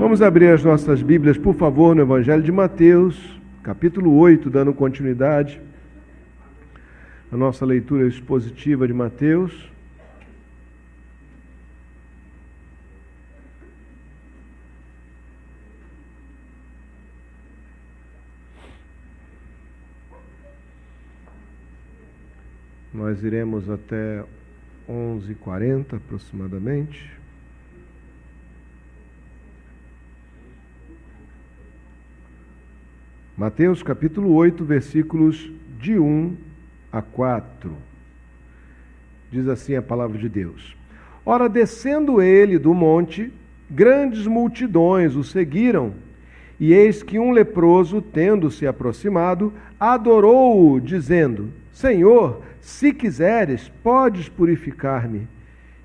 Vamos abrir as nossas Bíblias, por favor, no Evangelho de Mateus, capítulo 8, dando continuidade à nossa leitura expositiva de Mateus. Nós iremos até 11h40 aproximadamente. Mateus capítulo 8, versículos de 1 a 4. Diz assim a palavra de Deus: Ora, descendo ele do monte, grandes multidões o seguiram, e eis que um leproso, tendo-se aproximado, adorou-o, dizendo: Senhor, se quiseres, podes purificar-me.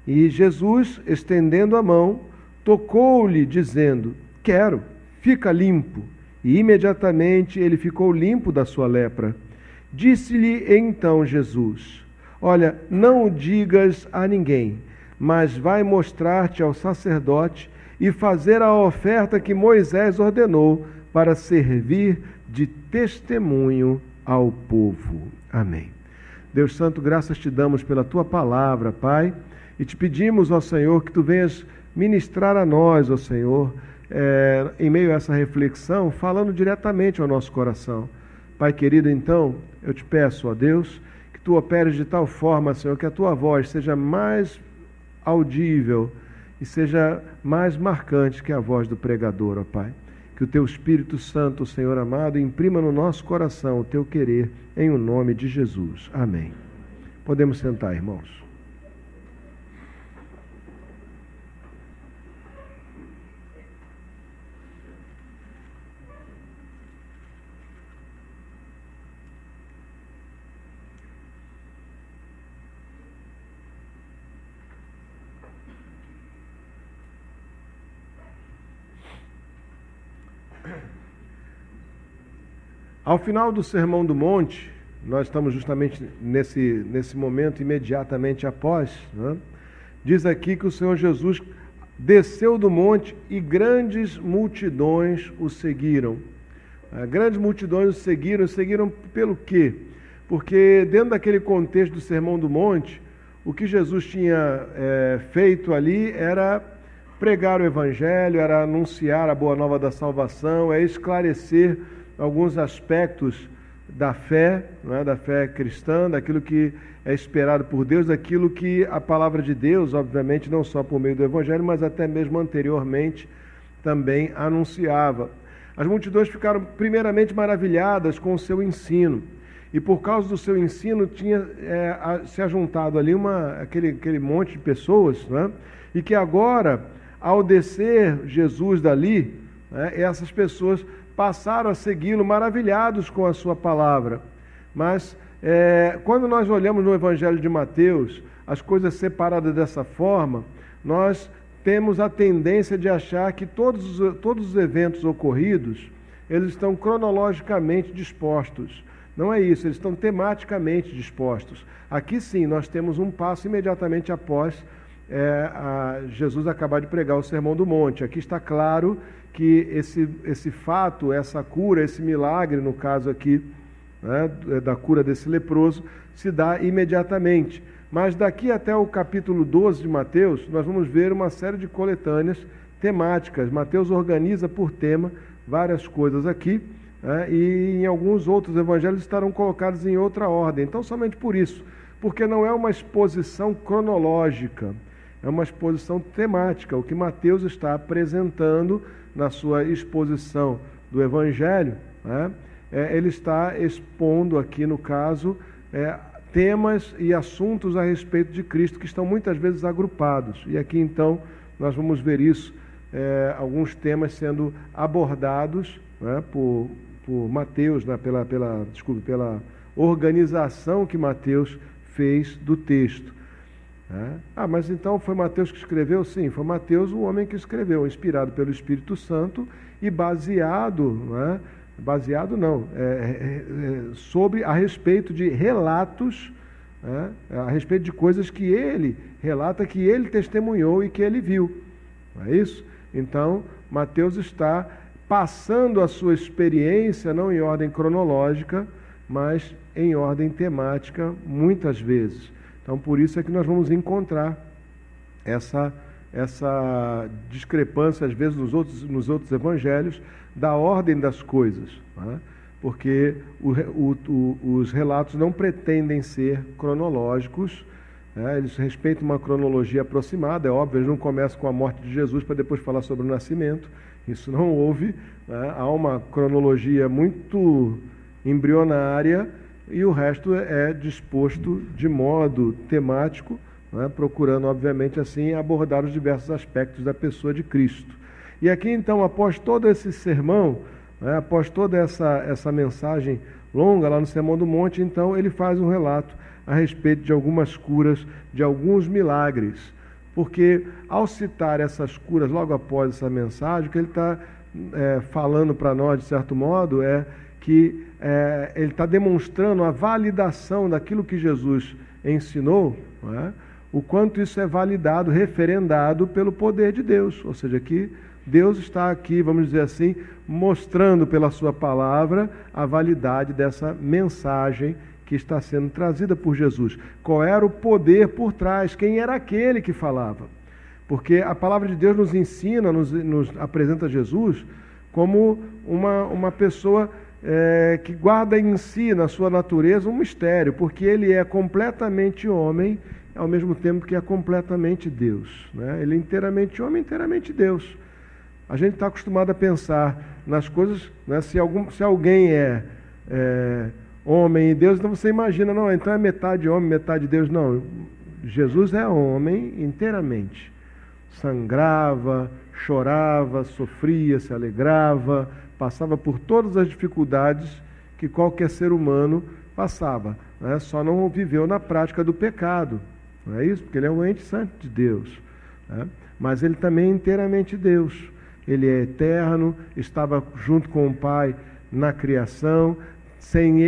E Jesus, estendendo a mão, tocou-lhe, dizendo: Quero, fica limpo. E imediatamente ele ficou limpo da sua lepra. Disse-lhe então Jesus: Olha, não o digas a ninguém, mas vai mostrar-te ao sacerdote e fazer a oferta que Moisés ordenou para servir de testemunho ao povo. Amém. Deus Santo, graças te damos pela tua palavra, Pai, e te pedimos, ó Senhor, que tu venhas ministrar a nós, ó Senhor, em meio a essa reflexão, falando diretamente ao nosso coração. Pai querido, então, eu te peço, ó Deus, que tu operes de tal forma, Senhor, que a tua voz seja mais audível e seja mais marcante que a voz do pregador, ó Pai. Que o teu Espírito Santo, Senhor amado, imprima no nosso coração o teu querer, em o nome de Jesus. Amém. Podemos sentar, irmãos. Ao final do Sermão do Monte, nós estamos justamente nesse momento imediatamente após, né? Diz aqui que o Senhor Jesus desceu do monte e grandes multidões o seguiram. Grandes multidões o seguiram pelo quê? Porque dentro daquele contexto do Sermão do Monte, o que Jesus tinha feito ali era pregar o Evangelho, era anunciar a boa nova da salvação, é esclarecer alguns aspectos da fé, né, da fé cristã, daquilo que é esperado por Deus, daquilo que a palavra de Deus, obviamente, não só por meio do Evangelho, mas até mesmo anteriormente também anunciava. As multidões ficaram primeiramente maravilhadas com o seu ensino, e por causa do seu ensino tinha se ajuntado ali aquele monte de pessoas, né, e que agora, ao descer Jesus dali, né, essas pessoas passaram a segui-lo maravilhados com a sua palavra. Mas quando nós olhamos no Evangelho de Mateus, as coisas separadas dessa forma, nós temos a tendência de achar que todos os eventos ocorridos, eles estão cronologicamente dispostos. Não é isso, eles estão tematicamente dispostos. Aqui sim, nós temos um passo imediatamente após Jesus acabar de pregar o Sermão do Monte. Aqui está claro que esse fato, essa cura, esse milagre, no caso aqui, né, da cura desse leproso, se dá imediatamente. Mas daqui até o capítulo 12 de Mateus, nós vamos ver uma série de coletâneas temáticas. Mateus organiza por tema várias coisas aqui, né, e em alguns outros evangelhos estarão colocados em outra ordem. Então, somente por isso, porque não é uma exposição cronológica, é uma exposição temática. O que Mateus está apresentando na sua exposição do Evangelho, né, ele está expondo aqui, no caso, temas e assuntos a respeito de Cristo que estão muitas vezes agrupados. E aqui, então, nós vamos ver isso, alguns temas sendo abordados, né, por Mateus, né, pela organização que Mateus fez do texto. Mas então foi Mateus que escreveu? Sim, foi Mateus o homem que escreveu, inspirado pelo Espírito Santo e sobre a respeito de relatos, a respeito de coisas que ele relata, que ele testemunhou e que ele viu. Não é isso? Então, Mateus está passando a sua experiência, não em ordem cronológica, mas em ordem temática, muitas vezes. Então, por isso é que nós vamos encontrar essa discrepância, às vezes, nos outros evangelhos, da ordem das coisas, né? Porque os relatos não pretendem ser cronológicos, né? Eles respeitam uma cronologia aproximada, é óbvio, eles não começam com a morte de Jesus para depois falar sobre o nascimento, isso não houve, né? Há uma cronologia muito embrionária e o resto é disposto de modo temático, né? Procurando, obviamente, assim, abordar os diversos aspectos da pessoa de Cristo. E aqui, então, após todo esse sermão, né? Após toda essa mensagem longa lá no Sermão do Monte, então, ele faz um relato a respeito de algumas curas, de alguns milagres. Porque, ao citar essas curas logo após essa mensagem, o que ele está falando para nós, de certo modo, é que ele está demonstrando a validação daquilo que Jesus ensinou, não é? O quanto isso é validado, referendado pelo poder de Deus. Ou seja, que Deus está aqui, vamos dizer assim, mostrando pela sua palavra a validade dessa mensagem que está sendo trazida por Jesus. Qual era o poder por trás? Quem era aquele que falava? Porque a palavra de Deus nos ensina, nos apresenta Jesus como uma pessoa que guarda em si, na sua natureza, um mistério, porque ele é completamente homem, ao mesmo tempo que é completamente Deus, né? Ele é inteiramente homem, inteiramente Deus. A gente está acostumado a pensar nas coisas, né? Se alguém é homem e Deus, então você imagina, não, então é metade homem, metade Deus. Não, Jesus é homem inteiramente. Sangrava, chorava, sofria, se alegrava, passava por todas as dificuldades que qualquer ser humano passava, né? Só não viveu na prática do pecado, não é isso? Porque ele é o ente santo de Deus, né? Mas ele também é inteiramente Deus. Ele é eterno, estava junto com o Pai na criação, sem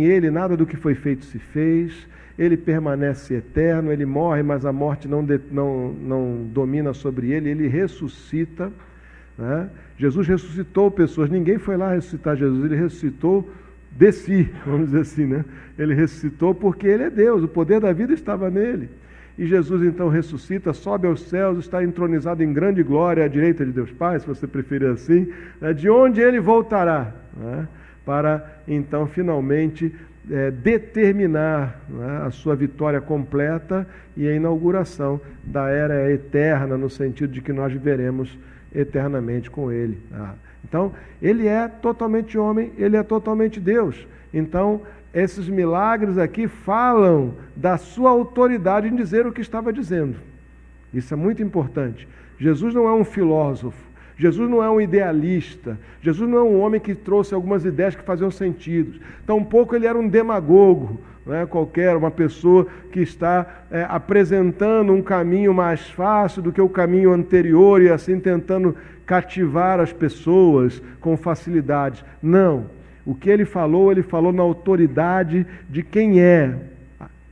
ele nada do que foi feito se fez, ele permanece eterno, ele morre, mas a morte não domina sobre ele, ele ressuscita, né? Jesus ressuscitou pessoas, ninguém foi lá ressuscitar Jesus, ele ressuscitou de si, vamos dizer assim, né? Ele ressuscitou porque ele é Deus, o poder da vida estava nele. E Jesus então ressuscita, sobe aos céus, está entronizado em grande glória à direita de Deus Pai, se você preferir assim, né? De onde ele voltará, né? Para então finalmente determinar, né, a sua vitória completa e a inauguração da era eterna, no sentido de que nós viveremos eternamente com ele. Então, ele é totalmente homem, ele é totalmente Deus. Então, esses milagres aqui falam da sua autoridade em dizer o que estava dizendo. Isso é muito importante. Jesus não é um filósofo, Jesus não é um idealista, Jesus não é um homem que trouxe algumas ideias que faziam sentido. Tampouco ele era um demagogo, não é qualquer, uma pessoa que está apresentando um caminho mais fácil do que o caminho anterior e assim tentando cativar as pessoas com facilidade. Não. O que ele falou na autoridade de quem é,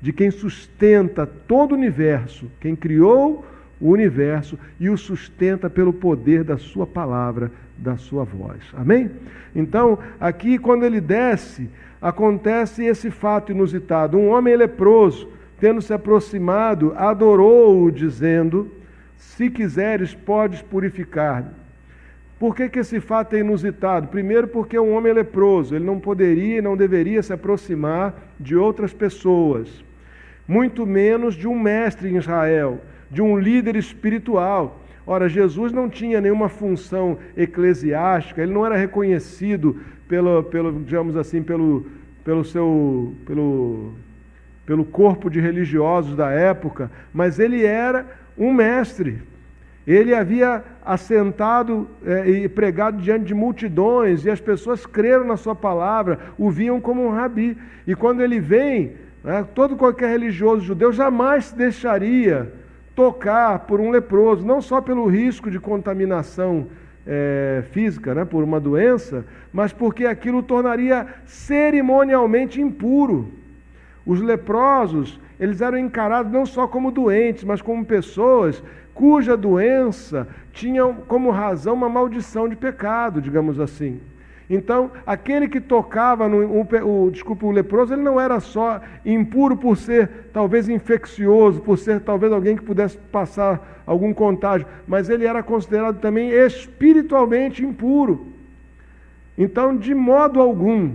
de quem sustenta todo o universo, quem criou o universo e o sustenta pelo poder da sua palavra, da sua voz. Amém? Então, aqui quando ele desce, acontece esse fato inusitado. Um homem leproso, tendo se aproximado, adorou-o, dizendo: se quiseres, podes purificar-me. Por que esse fato é inusitado? Primeiro, porque é um homem leproso, ele não poderia e não deveria se aproximar de outras pessoas, muito menos de um mestre em Israel, de um líder espiritual. Ora, Jesus não tinha nenhuma função eclesiástica, ele não era reconhecido digamos assim, pelo corpo de religiosos da época, mas ele era um mestre. Ele havia assentado e pregado diante de multidões, e as pessoas creram na sua palavra, o viam como um rabi. E quando ele vem, qualquer religioso judeu jamais se deixaria tocar por um leproso, não só pelo risco de contaminação física, né, por uma doença, mas porque aquilo o tornaria cerimonialmente impuro. Os leprosos, eles eram encarados não só como doentes, mas como pessoas cuja doença tinha como razão uma maldição de pecado, digamos assim. Então, aquele que tocava o leproso, ele não era só impuro por ser talvez infeccioso, por ser talvez alguém que pudesse passar algum contágio, mas ele era considerado também espiritualmente impuro. Então, de modo algum,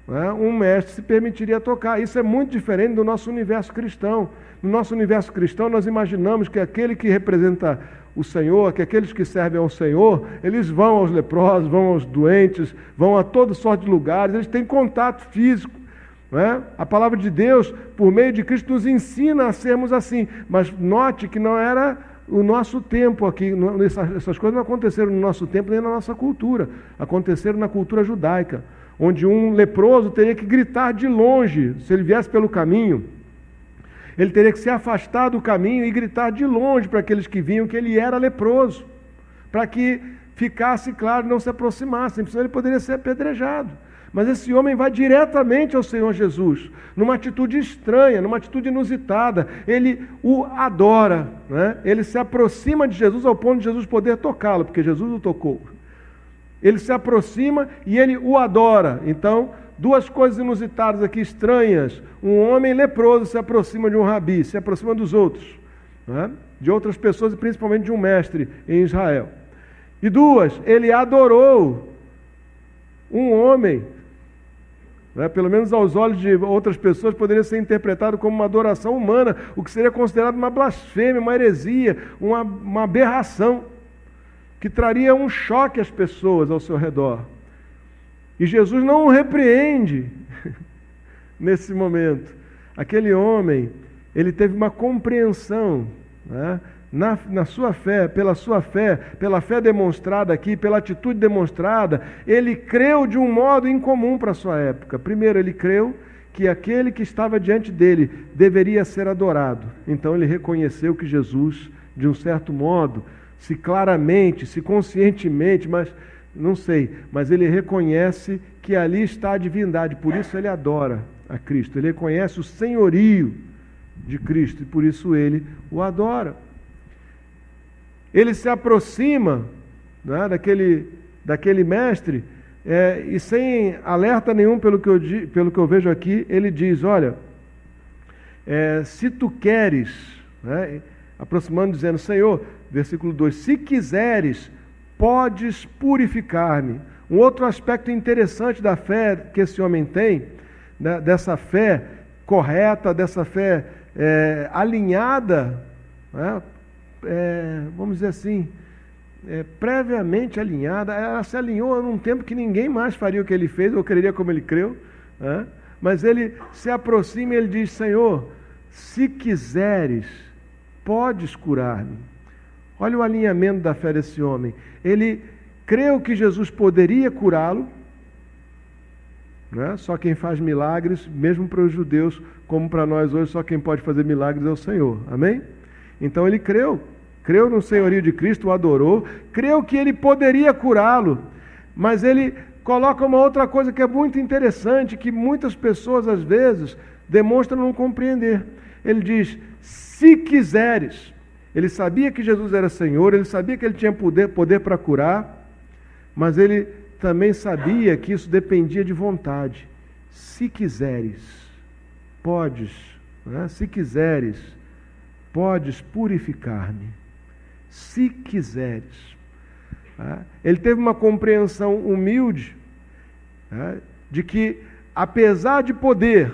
né, um mestre se permitiria tocar. Isso é muito diferente do nosso universo cristão. No nosso universo cristão, nós imaginamos que aquele que representa o Senhor, que aqueles que servem ao Senhor, eles vão aos leprosos, vão aos doentes, vão a toda sorte de lugares, eles têm contato físico. Não é? A palavra de Deus, por meio de Cristo, nos ensina a sermos assim. Mas note que não era o nosso tempo aqui, essas coisas não aconteceram no nosso tempo nem na nossa cultura, aconteceram na cultura judaica, onde um leproso teria que gritar de longe, se ele viesse pelo caminho, ele teria que se afastar do caminho e gritar de longe para aqueles que vinham que ele era leproso, para que ficasse claro, não se aproximassem, senão ele poderia ser apedrejado. Mas esse homem vai diretamente ao Senhor Jesus, numa atitude estranha, numa atitude inusitada. Ele o adora, né? Ele se aproxima de Jesus ao ponto de Jesus poder tocá-lo, porque Jesus o tocou. Ele se aproxima e ele o adora. Então, duas coisas inusitadas aqui, estranhas. Um homem leproso se aproxima de um rabi, se aproxima dos outros, né? De outras pessoas e principalmente de um mestre em Israel. E duas, ele adorou um homem, né? Pelo menos aos olhos de outras pessoas poderia ser interpretado como uma adoração humana, o que seria considerado uma blasfêmia, uma heresia, uma aberração, que traria um choque às pessoas ao seu redor. E Jesus não o repreende nesse momento. Aquele homem, ele teve uma compreensão, né? Na sua fé, pela fé demonstrada aqui, pela atitude demonstrada, ele creu de um modo incomum para a sua época. Primeiro, ele creu que aquele que estava diante dele deveria ser adorado. Então ele reconheceu que Jesus, de um certo modo, se claramente, se conscientemente, mas não sei, mas ele reconhece que ali está a divindade, por isso ele adora a Cristo. Ele reconhece o senhorio de Cristo e por isso ele o adora. Ele se aproxima, né, daquele mestre e sem alerta nenhum pelo que eu vejo aqui, ele diz, olha, se tu queres, né, aproximando dizendo, Senhor, versículo 2, se quiseres, podes purificar-me. Um outro aspecto interessante da fé que esse homem tem, né, dessa fé correta, dessa fé alinhada, né, vamos dizer assim, previamente alinhada, ela se alinhou num tempo que ninguém mais faria o que ele fez, ou creria como ele creu, né? Mas ele se aproxima e ele diz, Senhor, se quiseres, podes curar-me. Olha o alinhamento da fé desse homem. Ele creu que Jesus poderia curá-lo, né? Só quem faz milagres, mesmo para os judeus, como para nós hoje, só quem pode fazer milagres é o Senhor. Amém? Então ele creu no senhorio de Cristo, o adorou, creu que ele poderia curá-lo, mas ele coloca uma outra coisa que é muito interessante, que muitas pessoas às vezes demonstram não compreender. Ele diz, se quiseres. Ele sabia que Jesus era Senhor, ele sabia que ele tinha poder para curar, mas ele também sabia que isso dependia de vontade. Se quiseres, podes, né? Se quiseres, podes purificar-me. Se quiseres. Ele teve uma compreensão humilde, de que, apesar de poder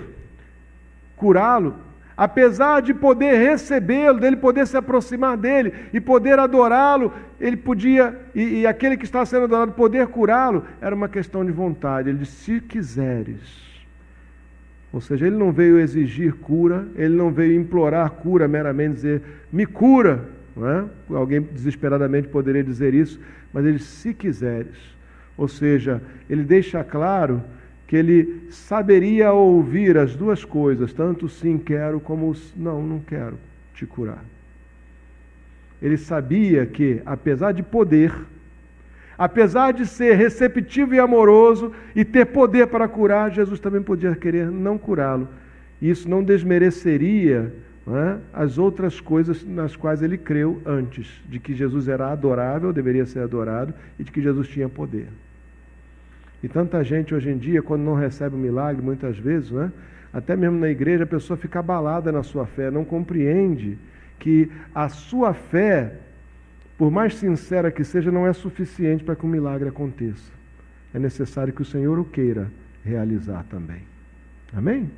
curá-lo, apesar de poder recebê-lo, dele poder se aproximar dele e poder adorá-lo, ele podia, e aquele que estava sendo adorado poder curá-lo, era uma questão de vontade. Ele disse, se quiseres. Ou seja, ele não veio exigir cura, ele não veio implorar cura, meramente dizer, me cura, não é? Alguém desesperadamente poderia dizer isso, mas ele disse, se quiseres. Ou seja, ele deixa claro que ele saberia ouvir as duas coisas, tanto sim quero como não quero te curar. Ele sabia que, apesar de poder, apesar de ser receptivo e amoroso e ter poder para curar, Jesus também podia querer não curá-lo E isso não desmereceria, não é, as outras coisas nas quais ele creu antes, de que Jesus era adorável, deveria ser adorado, e de que Jesus tinha poder. E tanta gente hoje em dia, quando não recebe um milagre, muitas vezes, né, até mesmo na igreja, a pessoa fica abalada na sua fé, não compreende que a sua fé, por mais sincera que seja, não é suficiente para que um milagre aconteça. É necessário que o Senhor o queira realizar também. Amém?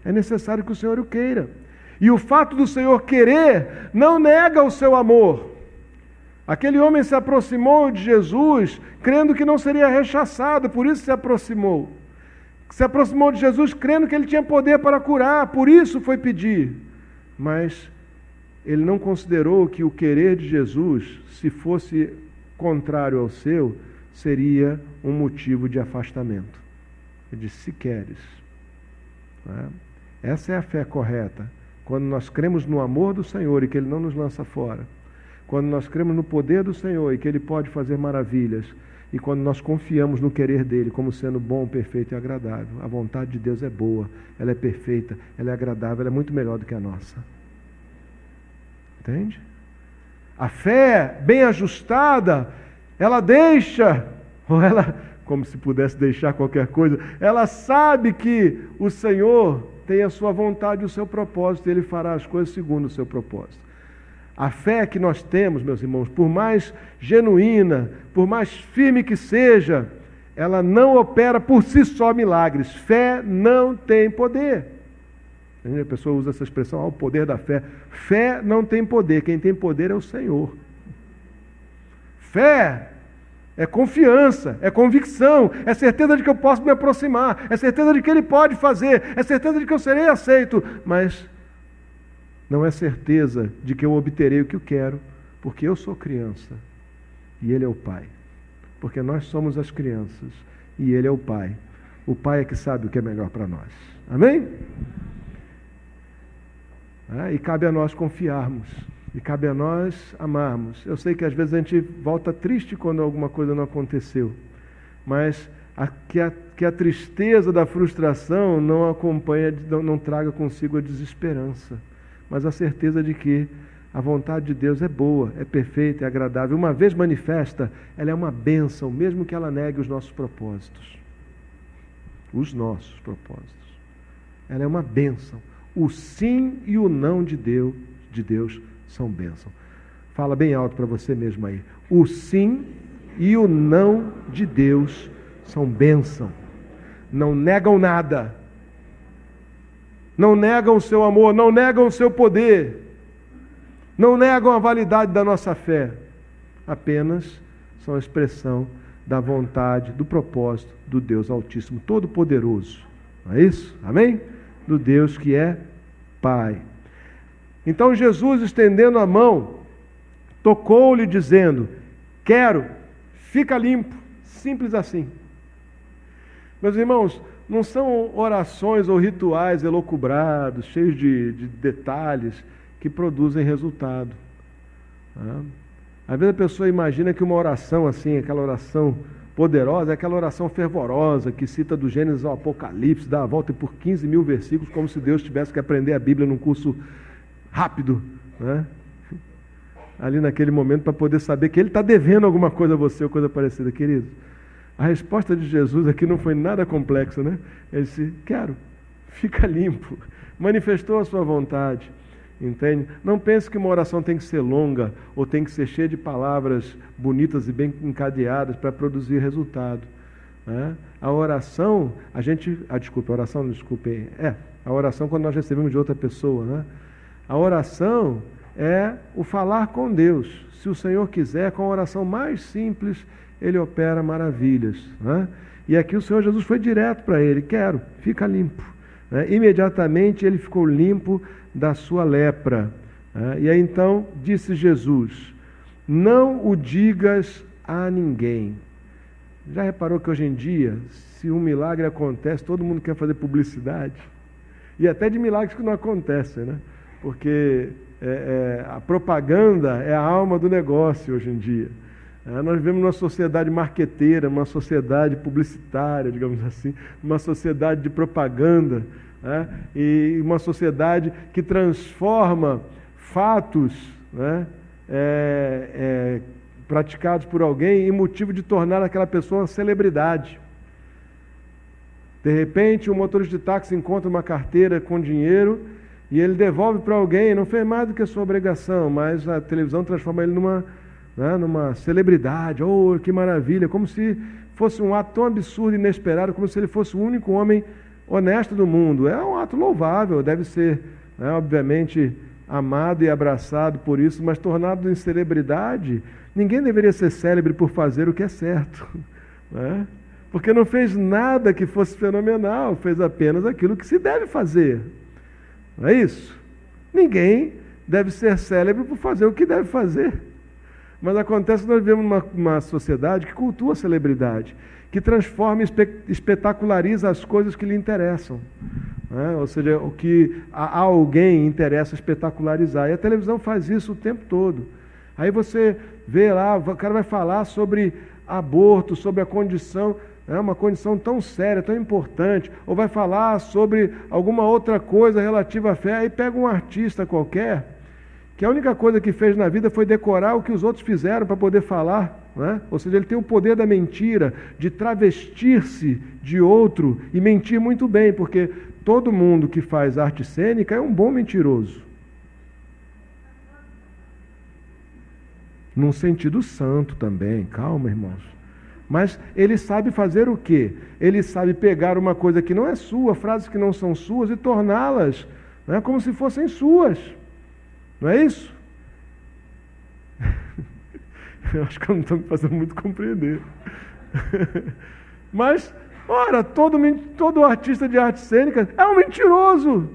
É necessário que o Senhor o queira. E o fato do Senhor querer não nega o seu amor. Aquele homem se aproximou de Jesus crendo que não seria rechaçado, por isso se aproximou. Se aproximou de Jesus crendo que ele tinha poder para curar, por isso foi pedir. Mas ele não considerou que o querer de Jesus, se fosse contrário ao seu, seria um motivo de afastamento. Ele disse, se queres. Essa é a fé correta. Quando nós cremos no amor do Senhor e que Ele não nos lança fora. Quando nós cremos no poder do Senhor e que Ele pode fazer maravilhas. E quando nós confiamos no querer dEle como sendo bom, perfeito e agradável. A vontade de Deus é boa, ela é perfeita, ela é agradável, ela é muito melhor do que a nossa. Entende? A fé bem ajustada, ela deixa, ou ela, como se pudesse deixar qualquer coisa, ela sabe que o Senhor tem a sua vontade e o seu propósito, e Ele fará as coisas segundo o seu propósito. A fé que nós temos, meus irmãos, por mais genuína, por mais firme que seja, ela não opera por si só milagres. Fé não tem poder. A pessoa usa essa expressão, o poder da fé. Fé não tem poder, quem tem poder é o Senhor. Fé é confiança, é convicção, é certeza de que eu posso me aproximar, é certeza de que Ele pode fazer, é certeza de que eu serei aceito, mas não é certeza de que eu obterei o que eu quero, porque eu sou criança e Ele é o Pai. Porque nós somos as crianças e Ele é o Pai. O Pai é que sabe o que é melhor para nós. Amém? E cabe a nós confiarmos. E cabe a nós amarmos. Eu sei que às vezes a gente volta triste quando alguma coisa não aconteceu. Mas que a tristeza da frustração não acompanha, não traga consigo a desesperança. Mas a certeza de que a vontade de Deus é boa, é perfeita, é agradável. Uma vez manifesta, ela é uma bênção, mesmo que ela negue os nossos propósitos. Os nossos propósitos. Ela é uma bênção. O sim e o não de Deus são bênção. Fala bem alto para você mesmo aí. O sim e o não de Deus são bênção. Não negam nada. Não negam o seu amor, não negam o seu poder. Não negam a validade da nossa fé. Apenas são a expressão da vontade, do propósito do Deus Altíssimo, Todo-Poderoso. Não é isso? Amém? Do Deus que é Pai. Então Jesus, estendendo a mão, tocou-lhe dizendo, quero, fica limpo. Simples assim. Meus irmãos, não são orações ou rituais elucubrados, cheios de detalhes, que produzem resultado. Às vezes a pessoa imagina que uma oração assim, aquela oração poderosa, é aquela oração fervorosa, que cita do Gênesis ao Apocalipse, dá a volta por 15 mil versículos, como se Deus tivesse que aprender a Bíblia num curso rápido, né? Ali naquele momento, para poder saber que Ele está devendo alguma coisa a você, ou coisa parecida, querido. A resposta de Jesus aqui não foi nada complexa, né? Ele disse, quero, fica limpo. Manifestou a sua vontade, entende? Não pense que uma oração tem que ser longa, ou tem que ser cheia de palavras bonitas e bem encadeadas para produzir resultado. Né? A oração, a oração quando nós recebemos de outra pessoa, né? A oração é o falar com Deus. Se o Senhor quiser, com a oração mais simples, Ele opera maravilhas. Né? E aqui o Senhor Jesus foi direto para ele, quero, fica limpo. Né? Imediatamente ele ficou limpo da sua lepra. Né? E aí então disse Jesus, não o digas a ninguém. Já reparou que hoje em dia, se um milagre acontece, todo mundo quer fazer publicidade? E até de milagres que não acontecem, né? Porque a propaganda é a alma do negócio hoje em dia. Nós vivemos numa sociedade marqueteira, uma sociedade publicitária, digamos assim, uma sociedade de propaganda, né? E uma sociedade que transforma fatos, né, praticados por alguém em motivo de tornar aquela pessoa uma celebridade. De repente, um motorista de táxi encontra uma carteira com dinheiro e ele devolve para alguém, não fez mais do que a sua obrigação, mas a televisão transforma ele numa celebridade. Oh, que maravilha! Como se fosse um ato tão absurdo e inesperado, como se ele fosse o único homem honesto do mundo. É um ato louvável, deve ser, né, obviamente, amado e abraçado por isso, mas tornado em celebridade, ninguém deveria ser célebre por fazer o que é certo, né? Porque não fez nada que fosse fenomenal, fez apenas aquilo que se deve fazer. Não é isso? Ninguém deve ser célebre por fazer o que deve fazer. Mas acontece que nós vivemos uma sociedade que cultua a celebridade, que transforma e espetaculariza as coisas que lhe interessam, né? Ou seja, o que a alguém interessa espetacularizar. E a televisão faz isso o tempo todo. Aí você vê lá, o cara vai falar sobre aborto, sobre a condição, uma condição tão séria, tão importante, ou vai falar sobre alguma outra coisa relativa à fé, aí pega um artista qualquer, que a única coisa que fez na vida foi decorar o que os outros fizeram para poder falar, né? Ou seja, ele tem o poder da mentira, de travestir-se de outro e mentir muito bem, porque todo mundo que faz arte cênica é um bom mentiroso. Num sentido santo também, calma, irmãos. Mas ele sabe fazer o quê? Ele sabe pegar uma coisa que não é sua, frases que não são suas, e torná-las, né, como se fossem suas. Não é isso? Eu acho que eu não estou me fazendo muito compreender. Mas, ora, todo artista de arte cênica é um mentiroso.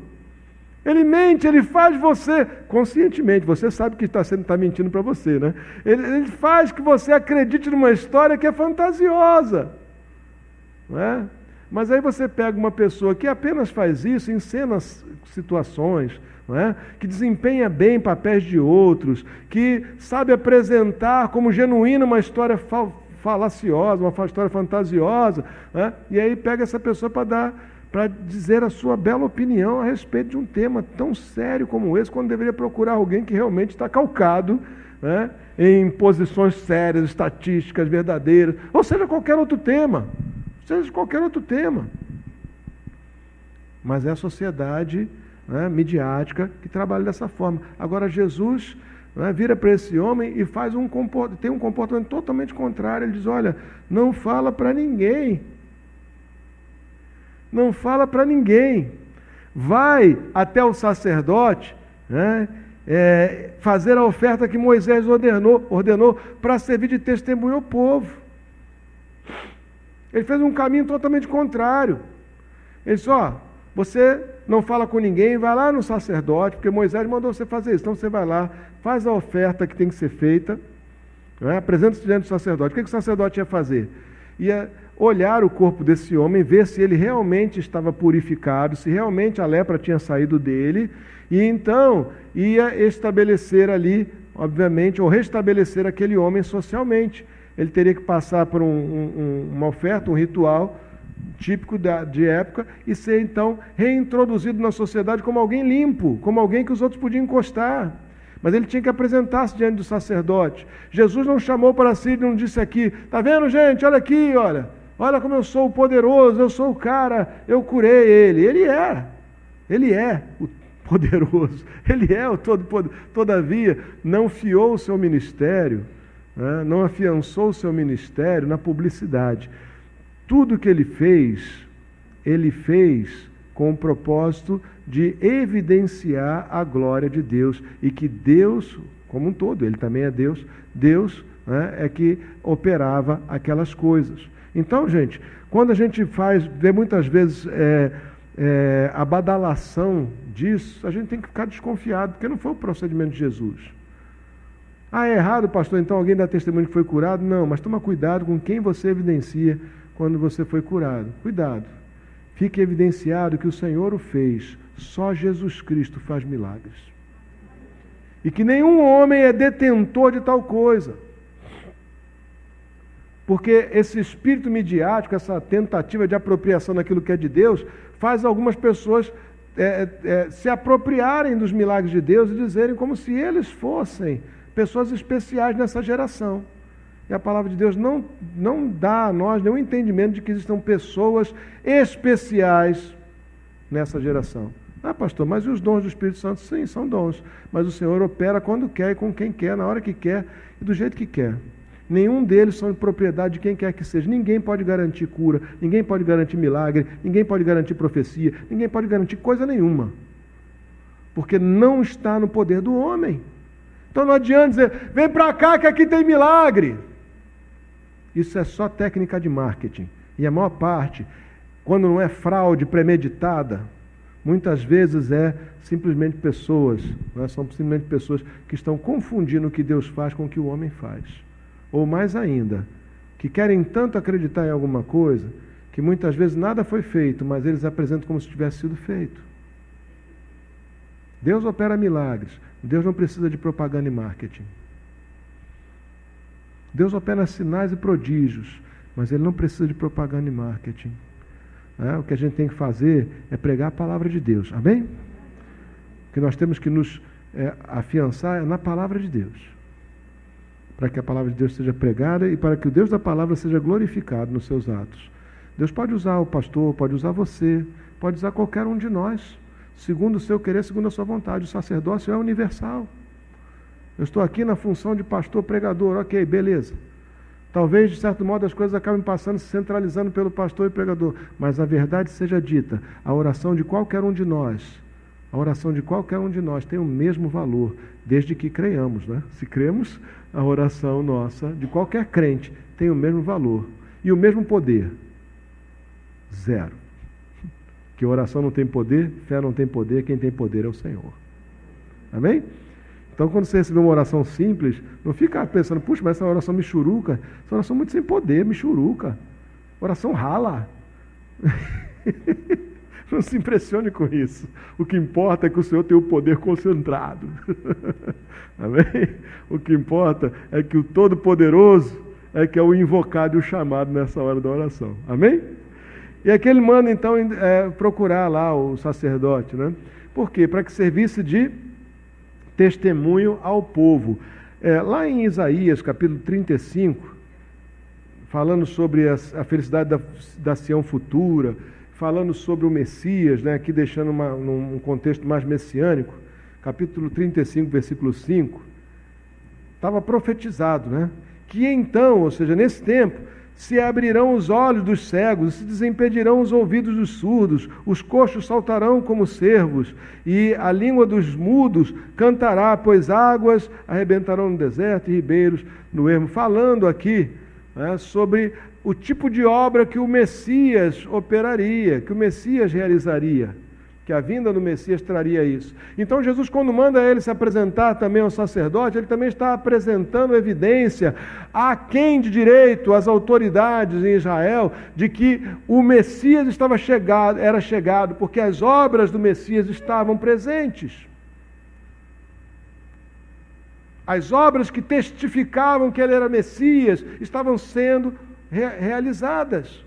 Ele mente, ele faz você, conscientemente, você sabe que está mentindo para você, né? Ele faz que você acredite numa história que é fantasiosa, não é? Mas aí você pega uma pessoa que apenas faz isso, encena situações, não é? Que desempenha bem papéis de outros, que sabe apresentar como genuína uma história falaciosa, uma história fantasiosa, né? E aí pega essa pessoa para dizer a sua bela opinião a respeito de um tema tão sério como esse, quando deveria procurar alguém que realmente está calcado, né, em posições sérias, estatísticas, verdadeiras, ou seja, qualquer outro tema. Mas é a sociedade, né, midiática que trabalha dessa forma. Agora Jesus, né, vira para esse homem e tem um comportamento totalmente contrário. Ele diz, olha, não fala para ninguém. Não fala para ninguém. Vai até o sacerdote, né, fazer a oferta que Moisés ordenou para servir de testemunho ao povo. Ele fez um caminho totalmente contrário. Ele disse, você não fala com ninguém, vai lá no sacerdote, porque Moisés mandou você fazer isso. Então você vai lá, faz a oferta que tem que ser feita, né, apresenta-se diante do sacerdote. O que o sacerdote ia fazer? Ia olhar o corpo desse homem, ver se ele realmente estava purificado, se realmente a lepra tinha saído dele, e então ia estabelecer ali, obviamente, ou restabelecer aquele homem socialmente. Ele teria que passar por uma oferta, um ritual típico de época, e ser então reintroduzido na sociedade como alguém limpo, como alguém que os outros podiam encostar. Mas ele tinha que apresentar-se diante do sacerdote. Jesus não chamou para si, não disse aqui, está vendo, gente? Olha aqui, olha como eu sou o poderoso, eu sou o cara, eu curei ele. Ele é o poderoso, ele é o todo-poderoso. Todavia, não fiou o seu ministério, né, não afiançou o seu ministério na publicidade. Tudo que ele fez com o propósito de evidenciar a glória de Deus, e que Deus, como um todo, ele também é Deus, né, é que operava aquelas coisas. Então, gente, quando a gente vê muitas vezes a badalação disso, a gente tem que ficar desconfiado, porque não foi o procedimento de Jesus. É errado, pastor, então alguém dá testemunho que foi curado? Não, mas toma cuidado com quem você evidencia quando você foi curado. Cuidado. Fique evidenciado que o Senhor o fez. Só Jesus Cristo faz milagres. E que nenhum homem é detentor de tal coisa. Porque esse espírito midiático, essa tentativa de apropriação daquilo que é de Deus, faz algumas pessoas se apropriarem dos milagres de Deus e dizerem como se eles fossem pessoas especiais nessa geração. E a palavra de Deus não dá a nós nenhum entendimento de que existam pessoas especiais nessa geração. Ah, pastor, mas e os dons do Espírito Santo? Sim, são dons. Mas o Senhor opera quando quer e com quem quer, na hora que quer e do jeito que quer. Nenhum deles são de propriedade de quem quer que seja. Ninguém pode garantir cura, ninguém pode garantir milagre, ninguém pode garantir profecia, ninguém pode garantir coisa nenhuma. Porque não está no poder do homem. Então não adianta dizer, vem para cá que aqui tem milagre. Isso é só técnica de marketing. E a maior parte, quando não é fraude premeditada, muitas vezes é simplesmente pessoas, são simplesmente pessoas que estão confundindo o que Deus faz com o que o homem faz. Ou mais ainda, que querem tanto acreditar em alguma coisa, que muitas vezes nada foi feito, mas eles apresentam como se tivesse sido feito. Deus opera milagres. Deus não precisa de propaganda e marketing. Deus opera sinais e prodígios, mas Ele não precisa de propaganda e marketing. O que a gente tem que fazer é pregar a palavra de Deus. Amém? O que nós temos que nos afiançar é na palavra de Deus. Para que a palavra de Deus seja pregada e para que o Deus da palavra seja glorificado nos seus atos. Deus pode usar o pastor, pode usar você, pode usar qualquer um de nós, segundo o seu querer, segundo a sua vontade. O sacerdócio é universal. Eu estou aqui na função de pastor, pregador, ok, beleza. Talvez, de certo modo, as coisas acabem passando, se centralizando pelo pastor e pregador, mas a verdade seja dita, a oração de qualquer um de nós, tem o mesmo valor, desde que creiamos, né? Se cremos, a oração nossa, de qualquer crente, tem o mesmo valor e o mesmo poder. Zero. Que oração não tem poder, fé não tem poder, quem tem poder é o Senhor. Amém? Então, quando você receber uma oração simples, não fica pensando, puxa, mas essa oração michuruca, essa oração muito sem poder, michuruca. Oração rala. Não se impressione com isso. O que importa é que o Senhor tem o poder concentrado. Amém? O que importa é que o Todo-Poderoso é que é o invocado e o chamado nessa hora da oração. Amém? E aqui ele manda, então, procurar lá o sacerdote, né? Por quê? Para que servisse de testemunho ao povo. Lá em Isaías, capítulo 35, falando sobre a felicidade da Sião futura, falando sobre o Messias, né, aqui deixando num contexto mais messiânico, capítulo 35, versículo 5, estava profetizado, né, que então, ou seja, nesse tempo, se abrirão os olhos dos cegos, se desimpedirão os ouvidos dos surdos, os coxos saltarão como cervos, e a língua dos mudos cantará, pois águas arrebentarão no deserto e ribeiros no ermo. Falando aqui, né, sobre o tipo de obra que o Messias operaria, que o Messias realizaria, que a vinda do Messias traria isso. Então Jesus, quando manda ele se apresentar também ao sacerdote, ele também está apresentando evidência a quem de direito, as autoridades em Israel, de que o Messias era chegado, porque as obras do Messias estavam presentes. As obras que testificavam que ele era Messias estavam sendo realizadas.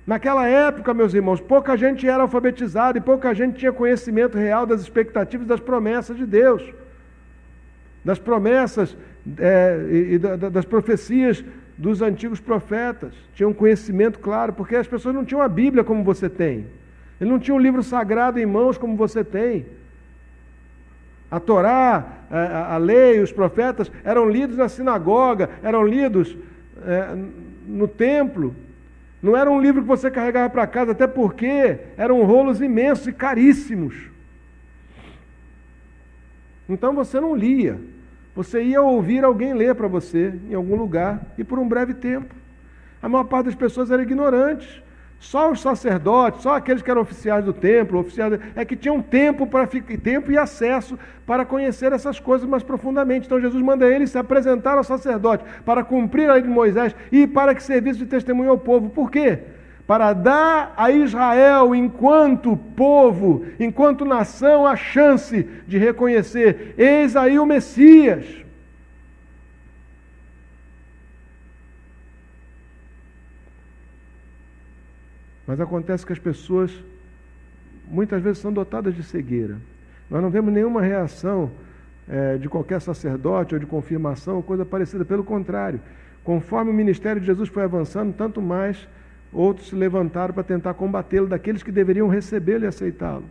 Naquela época, meus irmãos, pouca gente era alfabetizada e pouca gente tinha conhecimento real das expectativas e das promessas de Deus, das promessas e das profecias dos antigos profetas. Tinham conhecimento claro, porque as pessoas não tinham a Bíblia como você tem. Ele não tinha um livro sagrado em mãos como você tem. A Torá, a lei, os profetas eram lidos na sinagoga, eram lidos no templo. Não era um livro que você carregava para casa, até porque eram rolos imensos e caríssimos. Então você não lia. Você ia ouvir alguém ler para você em algum lugar e por um breve tempo. A maior parte das pessoas era ignorantes. Só os sacerdotes, só aqueles que eram oficiais do templo, que tinham tempo e acesso para conhecer essas coisas mais profundamente. Então Jesus manda eles se apresentar ao sacerdote para cumprir a lei de Moisés e para que servisse de testemunho ao povo. Por quê? Para dar a Israel, enquanto povo, enquanto nação, a chance de reconhecer: eis aí o Messias. Mas acontece que as pessoas muitas vezes são dotadas de cegueira. Nós não vemos nenhuma reação de qualquer sacerdote ou de confirmação ou coisa parecida. Pelo contrário, conforme o ministério de Jesus foi avançando, tanto mais outros se levantaram para tentar combatê-lo, daqueles que deveriam recebê-lo e aceitá-lo.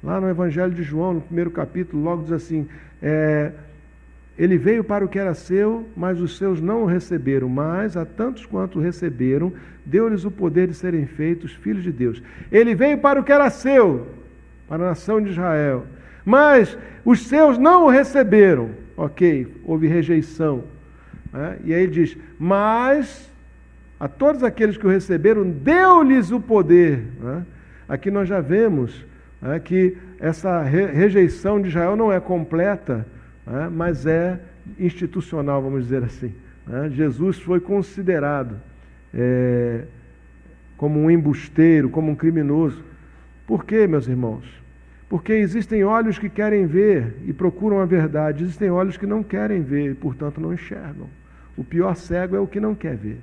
Lá no Evangelho de João, no 1º capítulo, logo diz assim, ele veio para o que era seu, mas os seus não o receberam, mas a tantos quanto o receberam, deu-lhes o poder de serem feitos filhos de Deus. Ele veio para o que era seu, para a nação de Israel, mas os seus não o receberam. Ok, houve rejeição. E aí ele diz, mas a todos aqueles que o receberam, deu-lhes o poder. Aqui nós já vemos que essa rejeição de Israel não é completa, mas é institucional, vamos dizer assim. Jesus foi considerado como um embusteiro, como um criminoso. Por quê, meus irmãos? Porque existem olhos que querem ver e procuram a verdade, existem olhos que não querem ver e, portanto, não enxergam. O pior cego é o que não quer ver.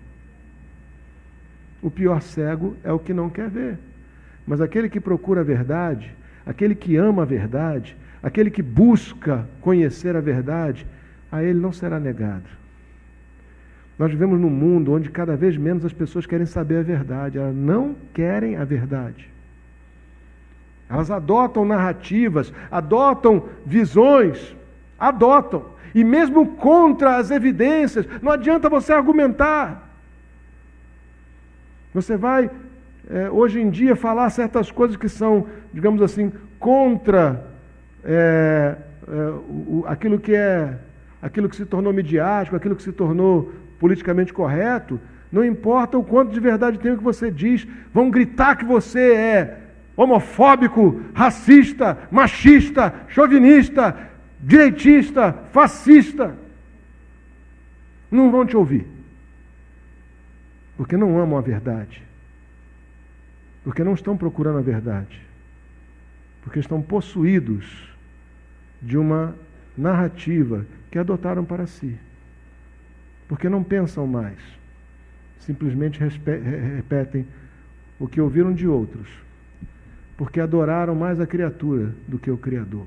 O pior cego é o que não quer ver. Mas aquele que procura a verdade, aquele que ama a verdade, aquele que busca conhecer a verdade, a ele não será negado. Nós vivemos num mundo onde cada vez menos as pessoas querem saber a verdade, elas não querem a verdade. Elas adotam narrativas, adotam visões, e mesmo contra as evidências, não adianta você argumentar. Você vai, hoje em dia, falar certas coisas que são, digamos assim, contra aquilo que se tornou midiático, aquilo que se tornou politicamente correto. Não importa o quanto de verdade tem o que você diz, vão gritar que você é homofóbico, racista, machista, chauvinista, direitista, fascista. Não vão te ouvir. Porque não amam a verdade. Porque não estão procurando a verdade. Porque estão possuídos de uma narrativa que adotaram para si. Porque não pensam mais. Simplesmente repetem o que ouviram de outros. Porque adoraram mais a criatura do que o Criador.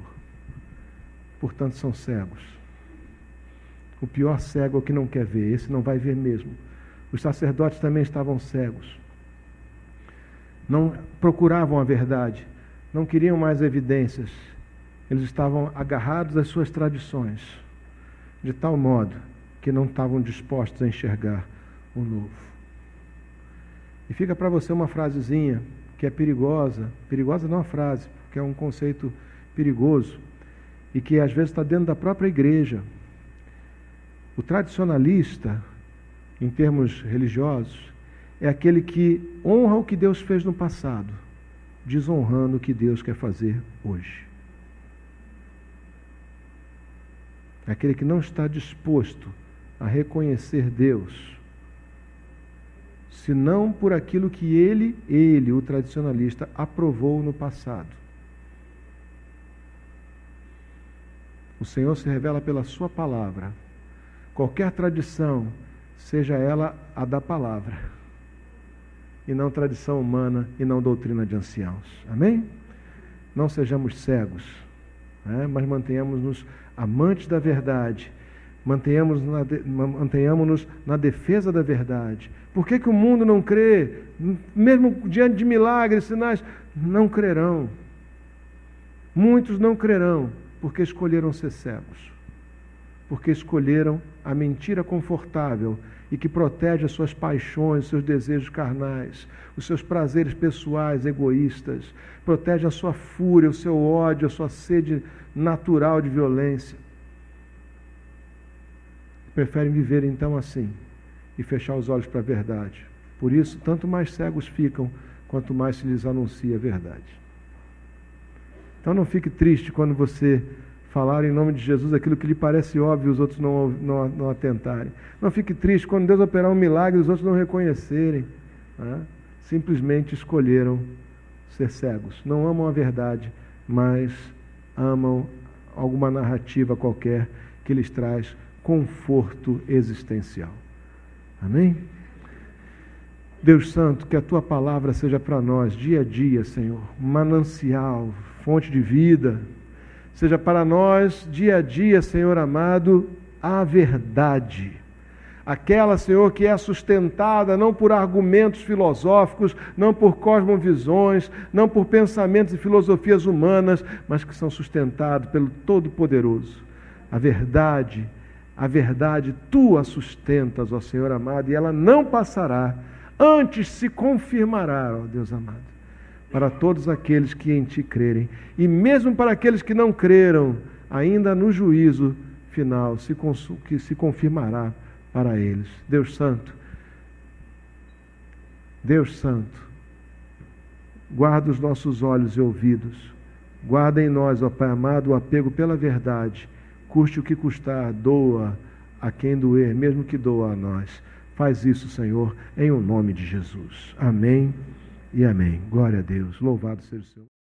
Portanto, são cegos. O pior cego é o que não quer ver. Esse não vai ver mesmo. Os sacerdotes também estavam cegos. Não procuravam a verdade. Não queriam mais evidências. Eles estavam agarrados às suas tradições, de tal modo que não estavam dispostos a enxergar o novo. E fica para você uma frasezinha que é perigosa não é uma frase, porque é um conceito perigoso, e que às vezes está dentro da própria igreja. O tradicionalista, em termos religiosos, é aquele que honra o que Deus fez no passado, desonrando o que Deus quer fazer hoje. É aquele que não está disposto a reconhecer Deus, senão por aquilo que ele, o tradicionalista, aprovou no passado. O Senhor se revela pela sua palavra. Qualquer tradição, seja ela a da palavra, e não tradição humana e não doutrina de anciãos. Amém? Não sejamos cegos, mas mantenhamos-nos amantes da verdade, mantenhamos-nos na defesa da verdade. Por que o mundo não crê? Mesmo diante de milagres, sinais, não crerão. Muitos não crerão, porque escolheram ser cegos. Porque escolheram a mentira confortável e que protege as suas paixões, os seus desejos carnais, os seus prazeres pessoais, egoístas, protege a sua fúria, o seu ódio, a sua sede natural de violência. Preferem viver então assim e fechar os olhos para a verdade. Por isso, tanto mais cegos ficam, quanto mais se lhes anuncia a verdade. Então não fique triste quando você falar em nome de Jesus aquilo que lhe parece óbvio e os outros não atentarem. Não fique triste quando Deus operar um milagre e os outros não reconhecerem. Simplesmente escolheram ser cegos. Não amam a verdade, mas amam alguma narrativa qualquer que lhes traz conforto existencial. Amém? Deus Santo, que a Tua palavra seja para nós, dia a dia, Senhor, manancial, fonte de vida. Seja para nós, dia a dia, Senhor amado, a verdade. Aquela, Senhor, que é sustentada não por argumentos filosóficos, não por cosmovisões, não por pensamentos e filosofias humanas, mas que são sustentados pelo Todo-Poderoso. A verdade, Tu a sustentas, ó Senhor amado, e ela não passará, antes se confirmará, ó Deus amado, para todos aqueles que em Ti crerem. E mesmo para aqueles que não creram, ainda no juízo final, que se confirmará para eles. Deus Santo, guarda os nossos olhos e ouvidos, guarda em nós, ó Pai amado, o apego pela verdade, custe o que custar, doa a quem doer, mesmo que doa a nós. Faz isso, Senhor, em o nome de Jesus. Amém e amém. Glória a Deus. Louvado seja o Senhor.